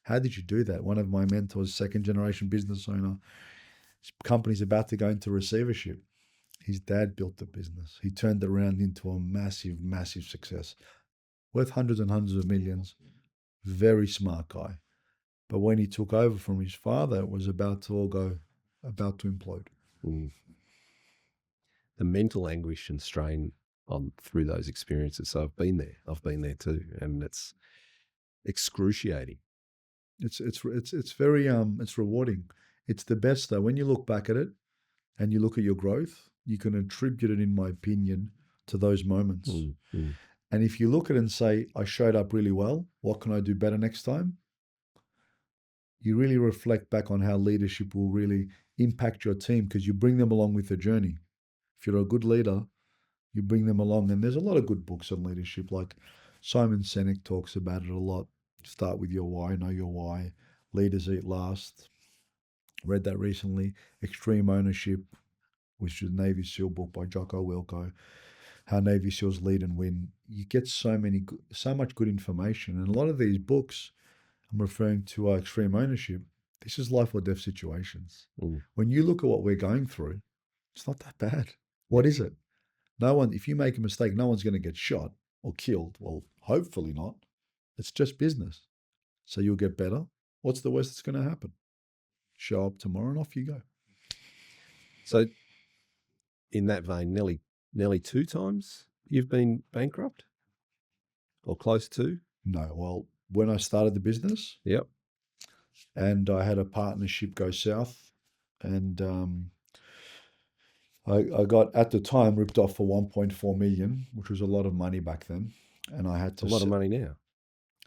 how did you do that? One of my mentors, second generation business owner, his company's about to go into receivership. His dad built the business. He turned it around into a massive, massive success, worth hundreds and hundreds of millions. Very smart guy. But when he took over from his father, it was about to implode. Mm. The mental anguish and strain through those experiences. So I've been there too, and it's excruciating. It's very it's rewarding. It's the best though. When you look back at it and you look at your growth, you can attribute it, in my opinion, to those moments. And if you look at it and say, I showed up really well, what can I do better next time? you really reflect back on how leadership will really impact your team because you bring them along with the journey. If you're a good leader, you bring them along. And there's a lot of good books on leadership, like Simon Sinek talks about it a lot. Start with your why, know your why. Leaders eat last. Read that recently. Extreme Ownership, which is a Navy SEAL book by Jocko Willco. How Navy SEALs lead and win. You get so much good information. And a lot of these books, I'm referring to Extreme Ownership. This is life or death situations. Mm. When you look at what we're going through, it's not that bad. What is it? No one, if you make a mistake, no one's going to get shot or killed. Well, hopefully not. It's just business. So you'll get better. What's the worst that's going to happen? Show up tomorrow and off you go. So in that vein, nearly 2 times you've been bankrupt or close to? No, well, when I started the business, Yep. and I had a partnership go south, and I got at the time ripped off for 1.4 million, which was a lot of money back then, and I had It's a to. lot of money now.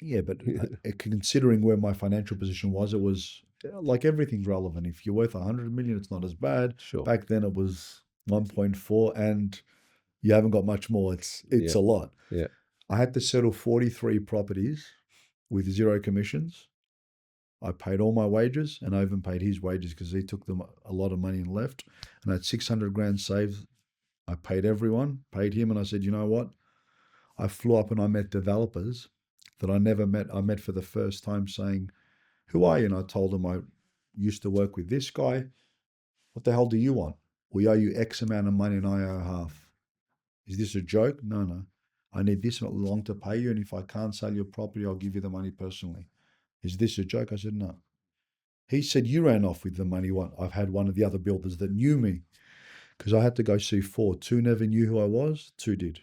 Yeah, but considering where my financial position was, it was like everything's relevant. If you're worth 100 million, it's not as bad. Sure. Back then, it was 1.4, and you haven't got much more. It's Yeah. a lot. Yeah. I had to settle 43 properties with 0 commissions. I paid all my wages, and I even paid his wages because he took them a lot of money and left. And I had 600 grand saved. I paid everyone, paid him, and I said, you know what? I flew up and I met developers that I never met. I met for the first time saying, who are you? And I told them I used to work with this guy. What the hell do you want? We owe you X amount of money and I owe half. Is this a joke? No. I need this long to pay you, and if I can't sell your property, I'll give you the money personally. Is this a joke? I said, no. He said, you ran off with the money. I've had one of the other builders that knew me because I had to go see 4. 2 never knew who I was. 2 did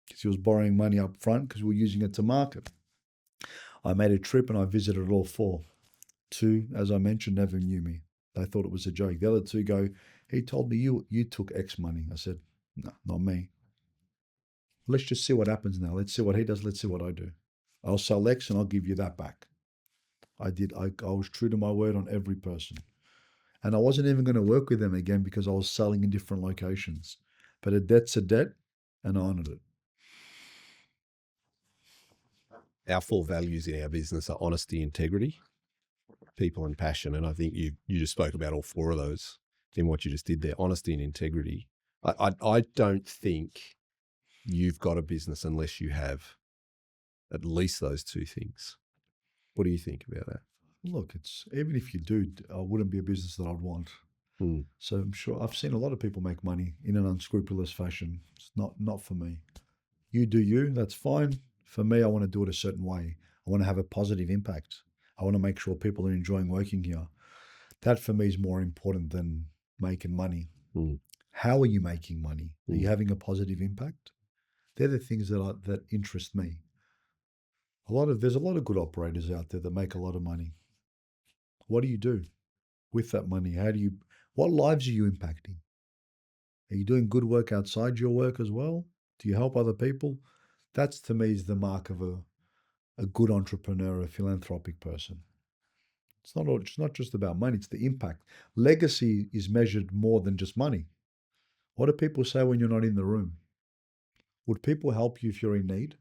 because he was borrowing money up front because we were using it to market. I made a trip and I visited all 4. 2, as I mentioned, never knew me. They thought it was a joke. The other 2 go, he told me you took X money. I said, no, not me. Let's just see what happens now. Let's see what he does. Let's see what I do. I'll sell X and I'll give you that back. I did. I was true to my word on every person. And I wasn't even going to work with them again because I was selling in different locations. But a debt's a debt, and I honored it. Our 4 values in our business are honesty, integrity, people, and passion. And I think you just spoke about all 4 of those in what you just did there. Honesty and integrity. I don't think you've got a business unless you have at least those 2 things. What do you think about that? Look, it's even if you do, I wouldn't be a business that I'd want. So I'm sure I've seen a lot of people make money in an unscrupulous fashion. It's not for me. You do you, that's fine. For me, I want to do it a certain way. I want to have a positive impact. I want to make sure people are enjoying working here. That for me is more important than making money. How are you making money? Are you having a positive impact? They're the things that interest me. There's a lot of good operators out there that make a lot of money. What do you do with that money? What lives are you impacting? Are you doing good work outside your work as well? Do you help other people? That's to me is the mark of a good entrepreneur, a philanthropic person. It's not just about money, it's the impact. Legacy is measured more than just money. What do people say when you're not in the room? Would people help you if you're in need?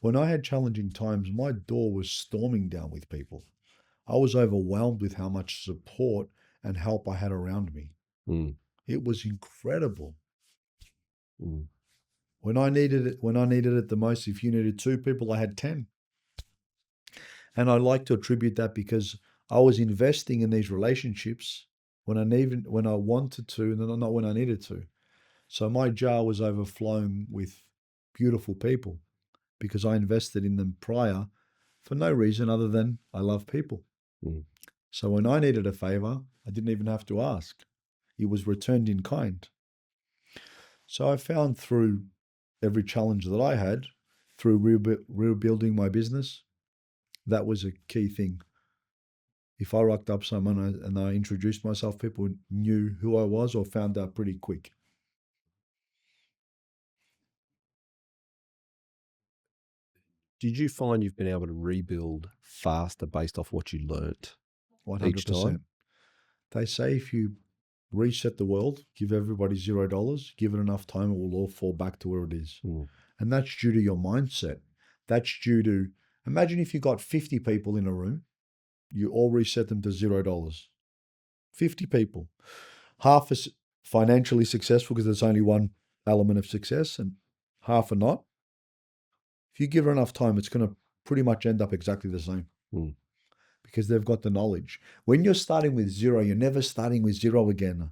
When I had challenging times, my door was storming down with people. I was overwhelmed with how much support and help I had around me. It was incredible. When I needed it the most, if you needed 2 people, I had 10. And I like to attribute that because I was investing in these relationships when I wanted to, and not when I needed to. So my jar was overflowing with beautiful people because I invested in them prior for no reason other than I love people. So when I needed a favor, I didn't even have to ask. It was returned in kind. So I found through every challenge that I had, through rebuilding my business, that was a key thing. If I rocked up someone and I introduced myself, people knew who I was or found out pretty quick. Did you find you've been able to rebuild faster based off what you learnt each time. 100%. They say if you reset the world, give everybody $0, give it enough time, it will all fall back to where it is. Mm. And that's due to your mindset. That's due to, imagine if you got 50 people in a room, you all reset them to $0. 50 people. Half is financially successful because there's only one element of success and half are not. If you give it enough time, it's going to pretty much end up exactly the same. Mm. Because they've got the knowledge. When you're starting with zero, you're never starting with zero again.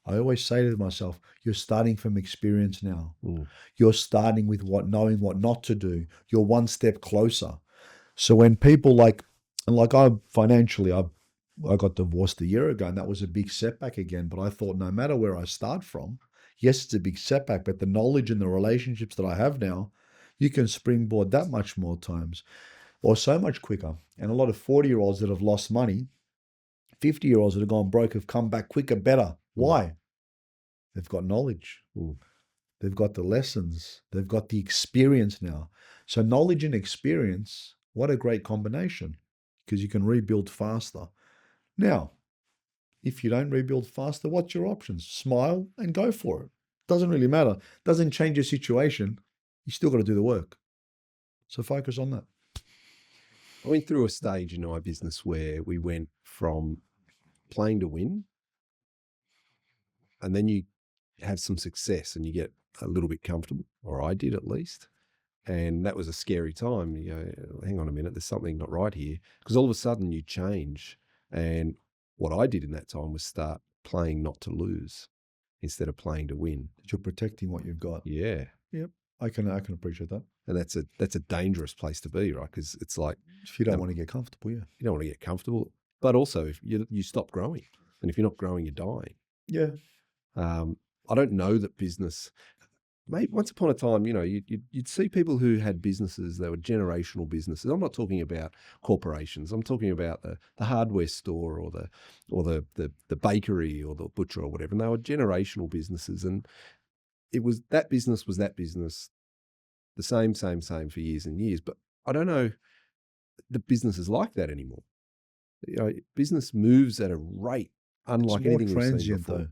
I always say to myself, you're starting from experience now. Mm. You're starting with knowing what not to do. You're one step closer. So when people I got divorced a year ago and that was a big setback again. But I thought no matter where I start from, yes, it's a big setback, but the knowledge and the relationships that I have now, you can springboard that much more times or so much quicker. And a lot of 40-year-olds that have lost money, 50-year-olds that have gone broke have come back quicker, better. Why? They've got knowledge. Mm. They've got the lessons. They've got the experience now. So knowledge and experience, what a great combination because you can rebuild faster. Now, if you don't rebuild faster, what's your options? Smile and go for it. Doesn't really matter. Doesn't change your situation. You still got to do the work. So focus on that. I went through a stage in my business where we went from playing to win, and then you have some success and you get a little bit comfortable, or I did at least. And that was a scary time. You go, hang on a minute, there's something not right here. Because all of a sudden you change. And what I did in that time was start playing not to lose instead of playing to win. You're protecting what you've got. Yeah. Yep. I can appreciate that. And that's a dangerous place to be, right? Because it's like, if you don't want to get comfortable, yeah. You don't want to get comfortable. But also if you stop growing. And if you're not growing, you're dying. Yeah. I don't know that business, maybe once upon a time, you'd see people who had businesses that were generational businesses. I'm not talking about corporations. I'm talking about the hardware store or the bakery or the butcher or whatever. And they were generational businesses. And that business was that business, the same for years and years. But I don't know the business is like that anymore. Business moves at a rate unlike anything we've seen before. Though.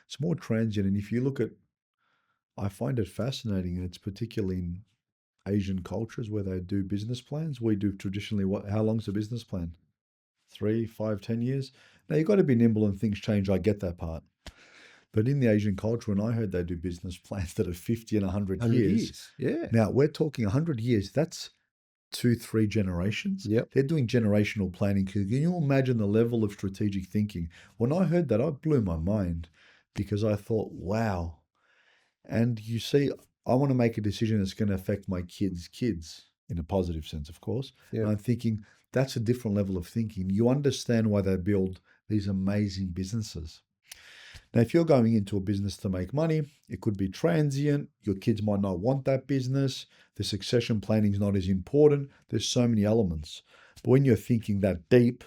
It's more transient. And if you look at, I find it fascinating, and it's particularly in Asian cultures where they do business plans. We do traditionally, how long's a business plan? 3, 5, 10 years? Now, you've got to be nimble and things change. I get that part. But in the Asian culture, when I heard they do business plans that are 50 and 100 years. Yeah. Now, we're talking 100 years. That's 2, 3 generations. Yep. They're doing generational planning. Can you imagine the level of strategic thinking? When I heard that, it blew my mind because I thought, wow. And you see, I want to make a decision that's going to affect my kids' kids in a positive sense, of course. Yep. And I'm thinking that's a different level of thinking. You understand why they build these amazing businesses. Now, if you're going into a business to make money, it could be transient. Your kids might not want that business. The succession planning is not as important. There's so many elements. But when you're thinking that deep,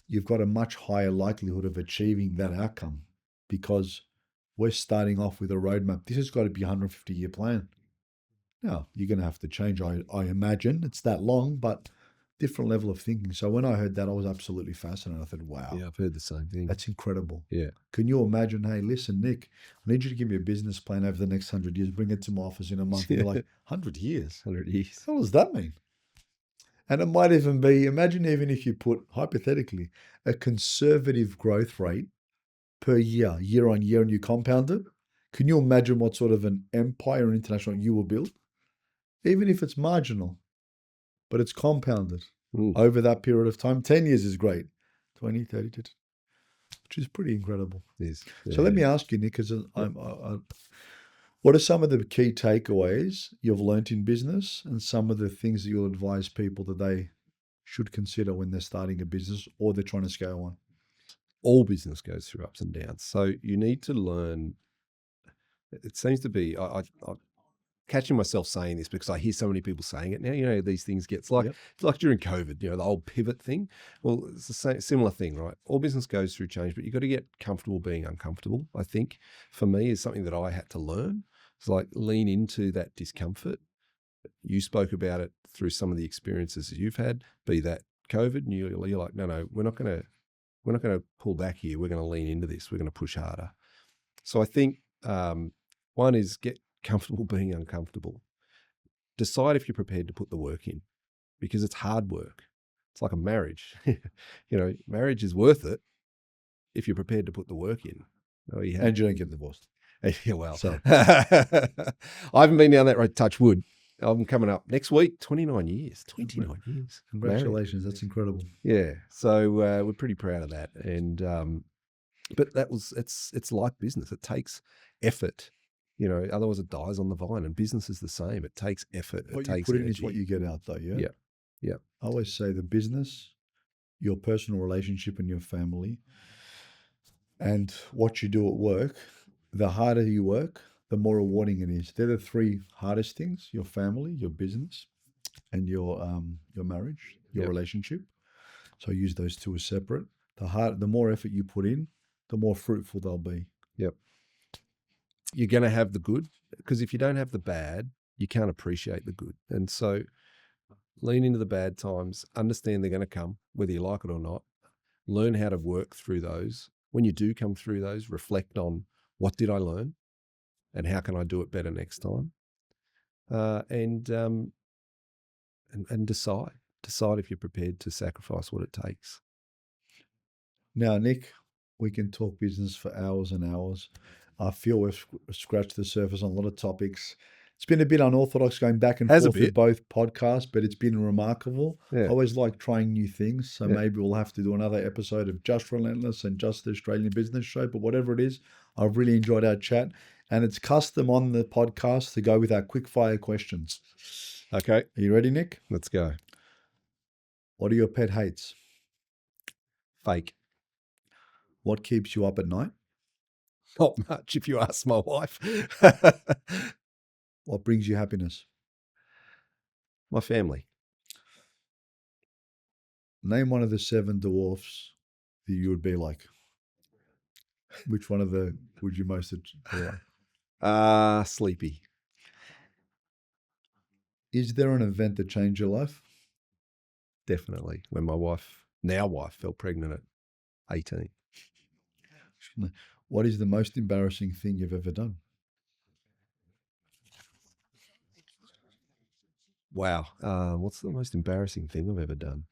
you've got a much higher likelihood of achieving that outcome because we're starting off with a roadmap. This has got to be a 150-year plan. Now, you're going to have to change, I imagine. It's that long, but different level of thinking. So when I heard that, I was absolutely fascinated. I thought, wow. Yeah, I've heard the same thing. That's incredible. Yeah. Can you imagine, hey, listen, Nick, I need you to give me a business plan over the next 100 years. Bring it to my office in a month. And you're like, 100 years? 100 years. What does that mean? And it might even be, imagine even if you put, hypothetically, a conservative growth rate per year on year, and you compound it. Can you imagine what sort of an empire international you will build? Even if it's marginal, but it's compounded over that period of time. 10 years is great. 20, 30, which is pretty incredible. Yes. So let me ask you, Nick, because what are some of the key takeaways you've learned in business and some of the things that you'll advise people that they should consider when they're starting a business or they're trying to scale one? All business goes through ups and downs. So you need to learn. It seems to be, I'm catching myself saying this because I hear so many people saying it now. These things it's like during COVID, the whole pivot thing. Well, it's the similar thing, right? All business goes through change, but you've got to get comfortable being uncomfortable. I think for me is something that I had to learn. It's like lean into that discomfort. You spoke about it through some of the experiences that you've had, be that COVID, and you're like, no, we're not going to pull back here. We're going to lean into this. We're going to push harder. So I think one is get comfortable being uncomfortable. Decide if you're prepared to put the work in, because it's hard work. It's like a marriage. Marriage is worth it if you're prepared to put the work in. Oh, And you don't get divorced. Yeah, well, So. I haven't been down that road. Touch wood. I'm coming up next week. 29 years. 29 years. Congratulations. That's incredible. Yeah. So we're pretty proud of that. And but it's like business. It takes effort. Otherwise it dies on the vine. And business is the same. It takes effort. What it you takes put in energy. is what you get out, though. Yeah. Yeah. Yeah. I always say the business, your personal relationship, and your family, and what you do at work. The harder you work, the more rewarding it is. They're the three hardest things: your family, your business, and your marriage, your Yep. relationship. So use those two as separate. The more effort you put in, the more fruitful they'll be. Yep. You're going to have the good, because if you don't have the bad, you can't appreciate the good. And so lean into the bad times, understand they're going to come, whether you like it or not. Learn how to work through those. When you do come through those, reflect on what did I learn and how can I do it better next time? And decide if you're prepared to sacrifice what it takes. Now, Nick, we can talk business for hours and hours. I feel we've scratched the surface on a lot of topics. It's been a bit unorthodox going back and forth with both podcasts, but it's been remarkable. Yeah. I always like trying new things. So Yeah. maybe we'll have to do another episode of Just Relentless and Just the Australian Business Show. But whatever it is, I've really enjoyed our chat. And it's custom on the podcast to go with our quick fire questions. Okay. Are you ready, Nick? Let's go. What are your pet hates? Fake. What keeps you up at night? Not much, if you ask my wife. What brings you happiness? My family. Name one of the 7 dwarfs that you would be like. Which one of the would you most like? Sleepy. Is there an event that changed your life? Definitely. When my wife fell pregnant at 18. What is the most embarrassing thing you've ever done? Wow. What's the most embarrassing thing I've ever done?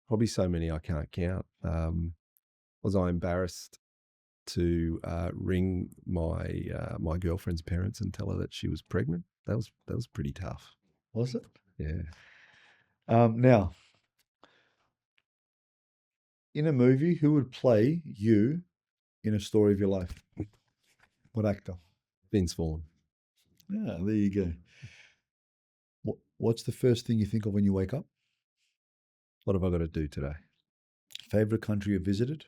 Probably so many I can't count. Was I embarrassed to ring my girlfriend's parents and tell her that she was pregnant? That was pretty tough. Was it? Yeah. Now, in a movie, who would play you in a story of your life? What actor? Vince Vaughn. Yeah, there you go. What's the first thing you think of when you wake up? What have I got to do today? Favorite country you visited?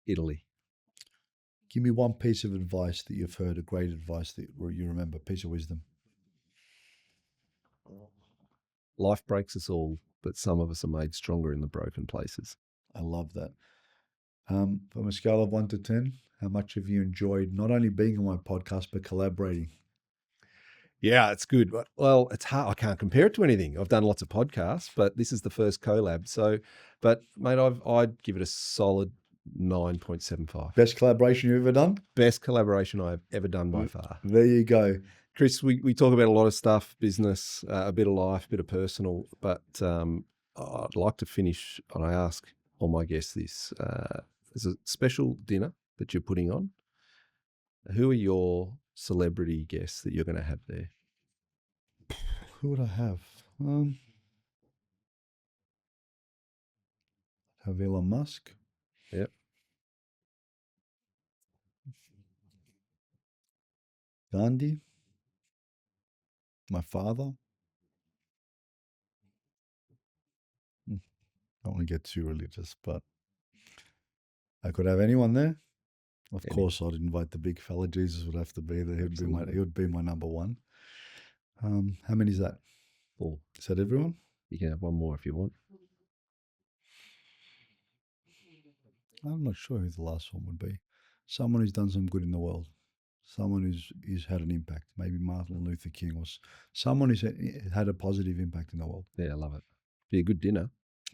Italy. Give me one piece of advice that you've heard, a great advice that you remember, piece of wisdom. Life breaks us all, but some of us are made stronger in the broken places. I love that. From a scale of 1 to 10, how much have you enjoyed not only being on my podcast, but collaborating? Yeah, it's good. Well, it's hard. I can't compare it to anything. I've done lots of podcasts, but this is the first collab. So, but mate, I'd give it a solid 9.75. Best collaboration you've ever done? Best collaboration I've ever done by far. There you go. Chris, we talk about a lot of stuff, business, a bit of life, a bit of personal, but I'd like to finish, and I ask all my guests this. There's a special dinner that you're putting on. Who are your celebrity guests that you're going to have there? Who would I have? Have Elon Musk. Yep. Gandhi. My father. I don't want to get too religious, but I could have anyone there. Of course, I'd invite the big fella. Jesus would have to be there. He would be my number one. How many is that? 4. Is that everyone? You can have one more if you want. I'm not sure who the last one would be. Someone who's done some good in the world. Someone who's had an impact. Maybe Martin Luther King or someone who's had a positive impact in the world. Yeah, I love it. Be a good dinner.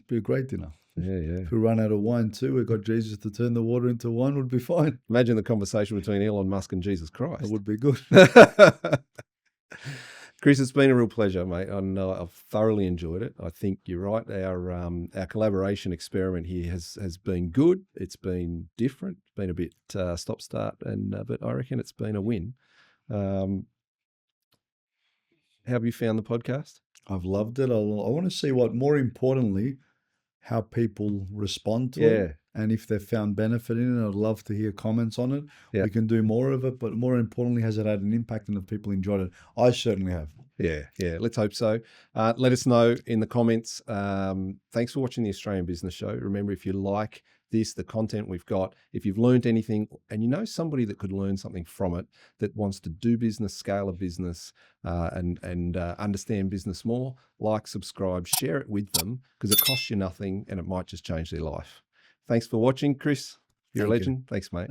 Be a great dinner. Yeah, yeah. If we run out of wine too, we've got Jesus to turn the water into wine, would be fine. Imagine the conversation between Elon Musk and Jesus That Christ. would be good. Chris, it's been a real pleasure, mate. I know I've thoroughly enjoyed it. I think you're right. Our collaboration experiment here has been good. It's been different. It's been a bit stop start, but I reckon it's been a win. How have you found the podcast? I've loved it. I want to see more importantly, how people respond to it. And if they've found benefit in it, I'd love to hear comments on it. Yeah. We can do more of it, but more importantly, has it had an impact and have people enjoyed it? I certainly have. Yeah, let's hope so. Let us know in the comments. Thanks for watching the Australian Business Show. Remember, if you like the content we've got, if you've learned anything and you know somebody that could learn something from it, that wants to do business, scale a business, and understand business more, like, subscribe, share it with them, because it costs you nothing and it might just change their life. Thanks for watching, Chris. You're a legend. Thanks, mate.